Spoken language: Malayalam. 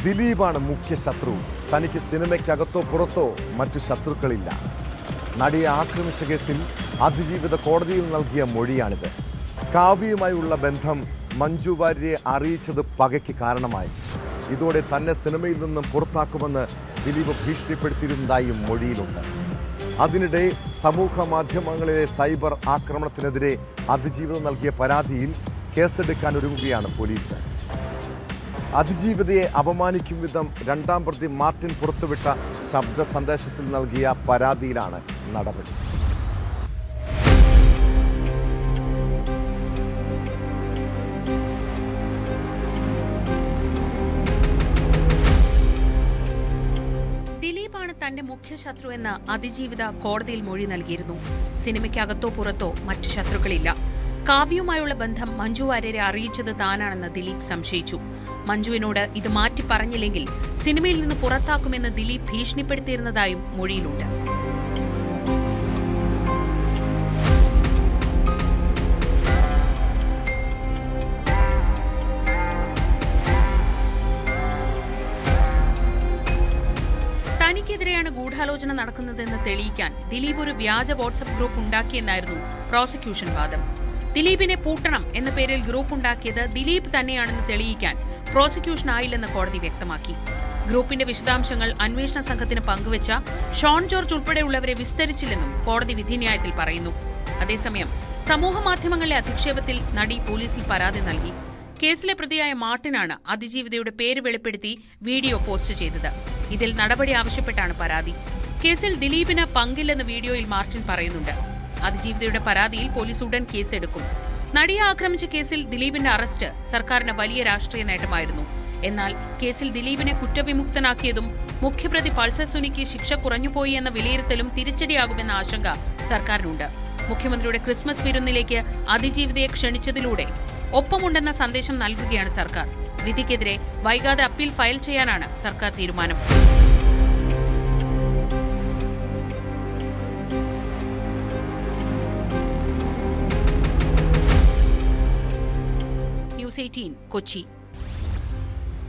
ദിലീപാണ് മുഖ്യ ശത്രു. തനിക്ക് സിനിമയ്ക്കകത്തോ പുറത്തോ മറ്റു ശത്രുക്കളില്ല. നടിയെ ആക്രമിച്ച കേസിൽ അതിജീവിത കോടതിയിൽ നൽകിയ മൊഴിയാണിത്. കാവ്യയുമായുള്ള ബന്ധം മഞ്ജു വാര്യരെ അറിയിച്ചത് പകയ്ക്ക് കാരണമായി. ഇതോടെ തന്നെ സിനിമയിൽ നിന്നും പുറത്താക്കുമെന്ന് ദിലീപ് ഭീഷണിപ്പെടുത്തിയിരുന്നതായും മൊഴിയിലുണ്ട്. അതിനിടെ സമൂഹ മാധ്യമങ്ങളിലെ സൈബർ ആക്രമണത്തിനെതിരെ അതിജീവിത നൽകിയ പരാതിയിൽ കേസെടുക്കാൻ ഒരുങ്ങുകയാണ് പോലീസ്. അതിജീവിതയെ അപമാനിക്കും വിധം രണ്ടാം പ്രതി മാർട്ടിൻ പുറത്തുവിട്ട ശബ്ദ സന്ദേശത്തിൽ നൽകിയ പരാതിയിലാണ് നടപടി. ദിലീപാണ് തന്റെ മുഖ്യ ശത്രു എന്ന് അതിജീവിത കോടതിയിൽ മൊഴി നൽകിയിരുന്നു. സിനിമയ്ക്കകത്തോ പുറത്തോ മറ്റു ശത്രുക്കളില്ല. കാവ്യയുമായുള്ള ബന്ധം മഞ്ജു വാര്യരെ അറിയിച്ചത് താനാണെന്ന് ദിലീപ് സംശയിച്ചു. മഞ്ജുവിനോട് ഇത് മാറ്റി പറഞ്ഞില്ലെങ്കിൽ സിനിമയിൽ നിന്ന് പുറത്താക്കുമെന്ന് ദിലീപ് ഭീഷണിപ്പെടുത്തിയിരുന്നതായും മൊഴിയിലുണ്ട്. തനിക്കെതിരെയാണ് ഗൂഢാലോചന നടക്കുന്നതെന്ന് തെളിയിക്കാൻ ദിലീപ് ഒരു വ്യാജ വാട്സ്ആപ്പ് ഗ്രൂപ്പ് ഉണ്ടാക്കിയെന്നായിരുന്നു പ്രോസിക്യൂഷൻ വാദം. ദിലീപിനെ പൂട്ടണം എന്ന പേരിൽ ഗ്രൂപ്പ് ഉണ്ടാക്കിയത് ദിലീപ് തന്നെയാണെന്ന് തെളിയിക്കാൻ പ്രോസിക്യൂഷൻ ആയില്ലെന്ന് കോടതി വ്യക്തമാക്കി. ഗ്രൂപ്പിന്റെ വിശദാംശങ്ങൾ അന്വേഷണ സംഘത്തിന് പങ്കുവച്ച ഷോൺ ജോർജ് ഉൾപ്പെടെയുള്ളവരെ വിസ്തരിച്ചില്ലെന്നും കോടതി വിധിന്യായത്തിൽ പറയുന്നു. അതേസമയം സമൂഹമാധ്യമങ്ങളിലെ അധിക്ഷേപത്തിൽ നടി പോലീസിൽ പരാതി നൽകി. കേസിലെ പ്രതിയായ മാർട്ടിനാണ് അതിജീവിതയുടെ പേര് വെളിപ്പെടുത്തി വീഡിയോ പോസ്റ്റ് ചെയ്തത്. ഇതിൽ നടപടി ആവശ്യപ്പെട്ടാണ് പരാതി. കേസിൽ ദിലീപിന് പങ്കില്ലെന്ന് വീഡിയോയിൽ മാർട്ടിൻ പറയുന്നുണ്ട്. അതിജീവിതയുടെ പരാതിയിൽ പോലീസ് ഉടൻ കേസെടുക്കും. നടിയെ ആക്രമിച്ച കേസിൽ ദിലീപിന്റെ അറസ്റ്റ് സർക്കാരിന് വലിയ രാഷ്ട്രീയ നേട്ടമായിരുന്നു. എന്നാൽ കേസിൽ ദിലീപിനെ കുറ്റവിമുക്തനാക്കിയതും മുഖ്യപ്രതി പൾസർ സുനിക്ക് ശിക്ഷ കുറഞ്ഞുപോയി എന്ന വിലയിരുത്തലും തിരിച്ചടിയാകുമെന്ന ആശങ്ക സർക്കാരിനുണ്ട്. മുഖ്യമന്ത്രിയുടെ ക്രിസ്മസ് വിരുന്നിലേക്ക് അതിജീവിതയെ ക്ഷണിച്ചതിലൂടെ ഒപ്പമുണ്ടെന്ന സന്ദേശം നൽകുകയാണ് സർക്കാർ. വിധിക്കെതിരെ വൈകാതെ അപ്പീൽ ഫയൽ ചെയ്യാനാണ് സർക്കാർ തീരുമാനം. ന്യൂസ് 18 കൊച്ചി.